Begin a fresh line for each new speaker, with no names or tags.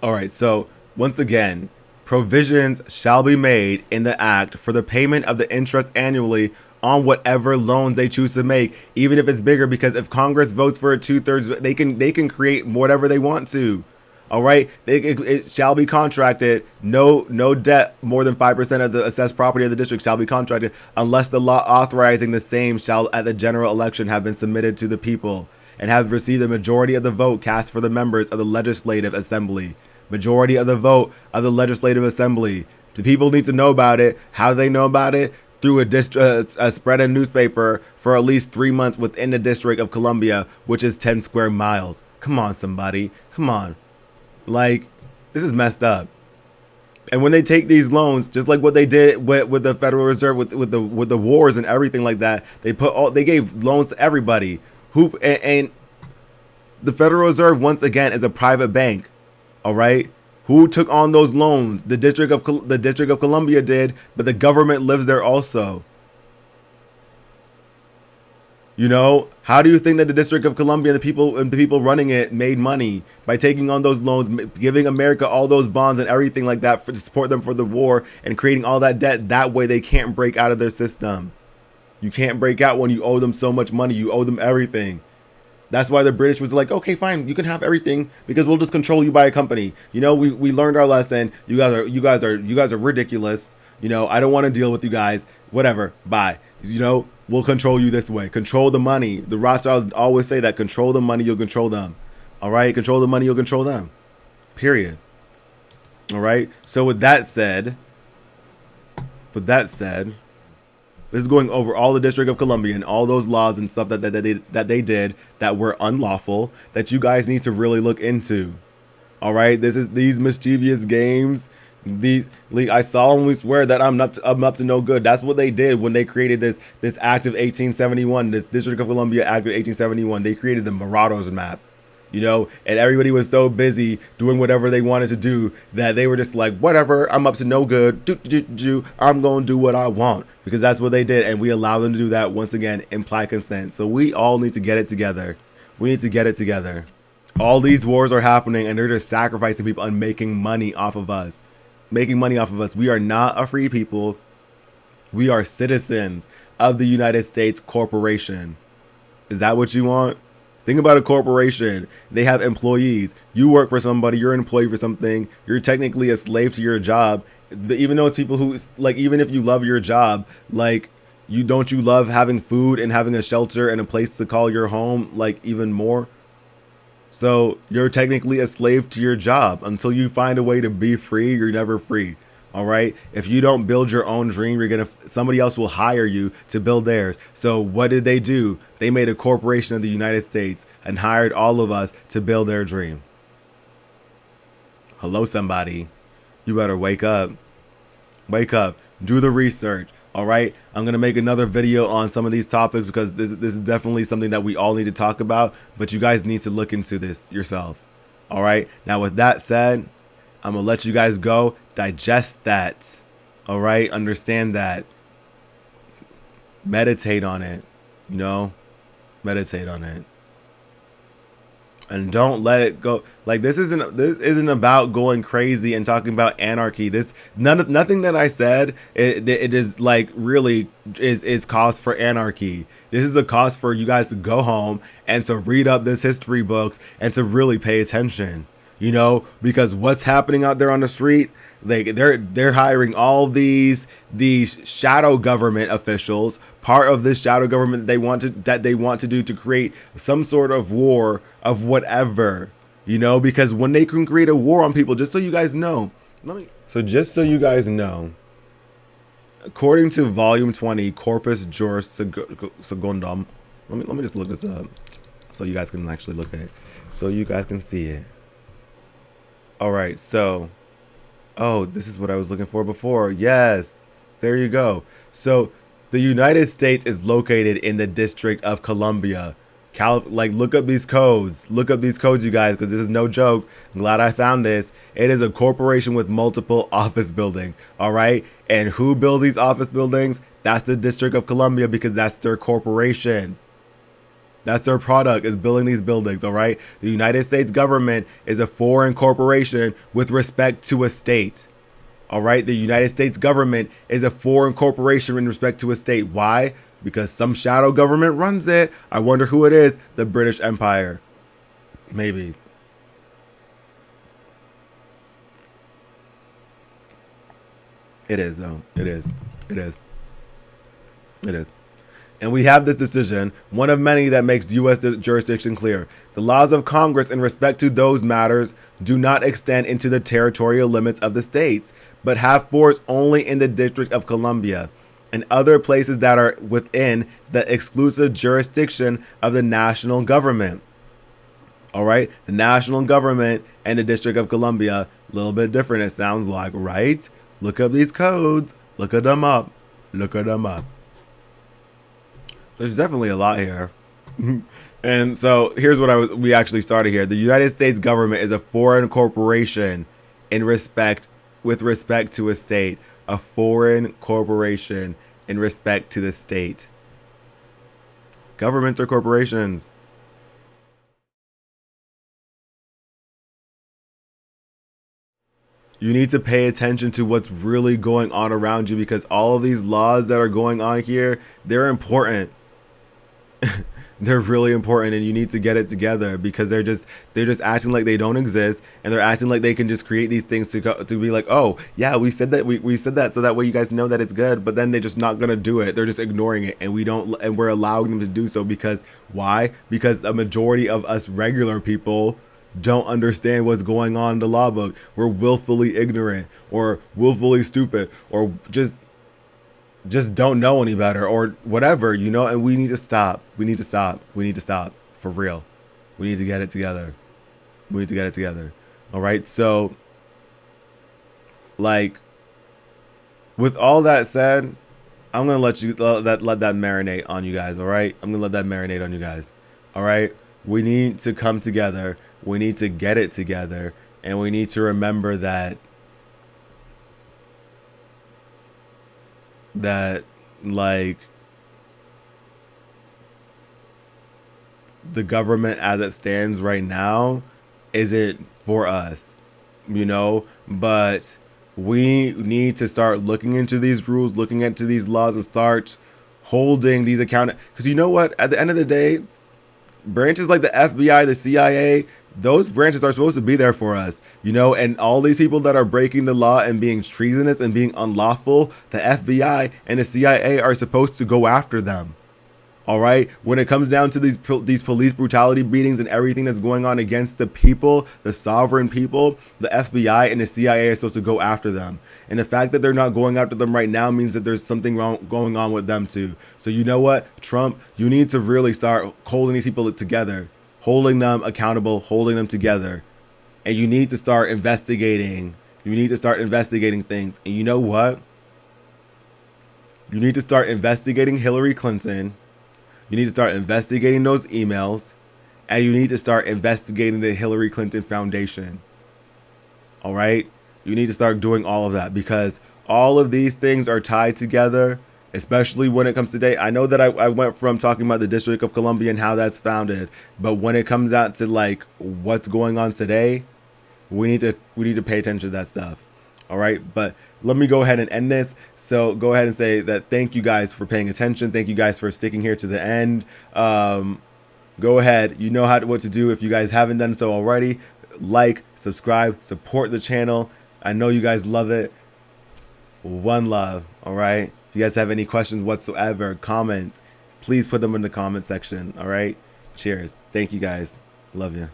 All right, so once again, provisions shall be made in the act for the payment of the interest annually on whatever loans they choose to make, even if it's bigger. Because if Congress votes for a 2/3, they can create whatever they want to. All right, it shall be contracted. No debt more than 5% of the assessed property of the district shall be contracted, unless the law authorizing the same shall at the general election have been submitted to the people and have received a majority of the vote cast for the members of the legislative assembly. Majority of the vote of the legislative assembly. The people need to know about it. How do they know about it? Through a spread in newspaper for at least 3 months within the District of Columbia, which is 10 square miles. Come on, somebody. Come on. Like, this is messed up. And when they take these loans, just like what they did with the Federal Reserve, with the wars and everything like that, they gave loans to everybody. And the Federal Reserve once again is a private bank. All right, who took on those loans? The District of Columbia did, but the government lives there also. You know, how do you think that the District of Columbia and the people running it made money by taking on those loans, giving America all those bonds and everything like that to support them for the war and creating all that debt? That way they can't break out of their system. You can't break out when you owe them so much money. You owe them everything. That's why the British was like, okay, fine, you can have everything because we'll just control you by a company. You know, we learned our lesson. You guys are ridiculous. You know, I don't want to deal with you guys. Whatever. Bye. You know, we'll control you this way. Control the money. The Rothschilds always say that. Control the money, you'll control them. All right? Control the money, you'll control them. Period. All right? So with that said, this is going over all the District of Columbia and all those laws and stuff that they did that were unlawful that you guys need to really look into. All right, these mischievous games. I solemnly swear that I'm up to no good. That's what they did when they created this Act of 1871, this District of Columbia Act of 1871. They created the Marauders map. You know, and everybody was so busy doing whatever they wanted to do that they were just like, whatever, I'm up to no good. I'm going to do what I want, because that's what they did. And we allow them to do that, once again, implied consent. So we all need to get it together. We need to get it together. All these wars are happening and they're just sacrificing people and making money off of us. Making money off of us. We are not a free people. We are citizens of the United States Corporation. Is that what you want? Think about a corporation. They have employees. You work for somebody. You're an employee for something. You're technically a slave to your job. Even though it's people who, like, even if you love your job, like, you love having food and having a shelter and a place to call your home, like, even more? So you're technically a slave to your job. Until you find a way to be free, you're never free. All right. If you don't build your own dream, somebody else will hire you to build theirs. So what did they do? They made a corporation of the United States and hired all of us to build their dream. Hello, somebody. You better wake up. Wake up. Do the research. All right. I'm going to make another video on some of these topics because this is definitely something that we all need to talk about. But you guys need to look into this yourself. All right. Now, with that said, I'm going to let you guys go. Digest that. All right. Understand that. Meditate on it. You know, meditate on it. And don't let it go. Like, this isn't about going crazy and talking about anarchy. Nothing that I said, it is like really is cause for anarchy. This is a cause for you guys to go home and to read up this history books and to really pay attention. You know, because what's happening out there on the street, they're hiring all these shadow government officials, part of this shadow government that they want to do to create some sort of war of whatever, you know, because when they can create a war on people, just so you guys know, according to volume 20, Corpus Juris Secundum, let me just look this up so you guys can actually look at it, so you guys can see it. All right, so, oh, this is what I was looking for before. Yes, there you go. So the United States is located in the District of Columbia. Look up these codes. Look up these codes, you guys, because this is no joke. I'm glad I found this. It is a corporation with multiple office buildings. All right, and who builds these office buildings? That's the District of Columbia, because that's their corporation. That's their product, is building these buildings, all right? The United States government is a foreign corporation with respect to a state. All right, the United States government is a foreign corporation in respect to a state. Why? Because some shadow government runs it. I wonder who it is. The British Empire. Maybe. It is, though. It is. It is. It is. And we have this decision, one of many that makes U.S. jurisdiction clear. The laws of Congress in respect to those matters do not extend into the territorial limits of the states, but have force only in the District of Columbia and other places that are within the exclusive jurisdiction of the national government. All right, the national government and the District of Columbia, a little bit different, it sounds like, right? Look up these codes. Look at them up. Look at them up. There's definitely a lot here. And so here's what we actually started here. The United States government is a foreign corporation with respect to a state. A foreign corporation in respect to the state. Governments are corporations. You need to pay attention to what's really going on around you, because all of these laws that are going on here, they're important. They're really important, and you need to get it together, because they're just acting like they don't exist, and they're acting like they can just create these things to be like, oh yeah, we said that we said that so that way you guys know that it's good, but then they're just not gonna do it. They're just ignoring it, and we're allowing them to do so because why? Because the majority of us regular people don't understand what's going on in the law book. We're willfully ignorant or willfully stupid or just don't know any better or whatever, and we need to stop. We need to stop for real. We need to get it together. All right. So like, with all that said, I'm going to let that marinate on you guys. All right. I'm going to let that marinate on you guys. All right. We need to come together. We need to get it together, and we need to remember that like the government as it stands right now isn't for us, but we need to start looking into these rules, looking into these laws, and start holding these account. Because you know what? At the end of the day, branches like the FBI, the CIA, those branches are supposed to be there for us, and all these people that are breaking the law and being treasonous and being unlawful, the FBI and the CIA are supposed to go after them. All right. When it comes down to these police brutality beatings and everything that's going on against the people, the sovereign people, the FBI and the CIA are supposed to go after them. And the fact that they're not going after them right now means that there's something wrong going on with them too. So you know what, Trump, you need to really start holding these people together, holding them accountable, holding them together. And you need to start investigating. You need to start investigating things. And you know what? You need to start investigating Hillary Clinton. You need to start investigating those emails, and you need to start investigating the Hillary Clinton Foundation. All right? You need to start doing all of that, because all of these things are tied together, especially when it comes to today. I know that I went from talking about the District of Columbia and how that's founded, but when it comes out to like what's going on today, we need to pay attention to that stuff. All right? But let me go ahead and end this. So go ahead and say that thank you guys for paying attention. Thank you guys for sticking here to the end. Go ahead. You know what to do if you guys haven't done so already. Like, subscribe, support the channel. I know you guys love it. One love. All right? If you guys have any questions whatsoever, comment, please put them in the comment section. All right? Cheers. Thank you guys. Love you.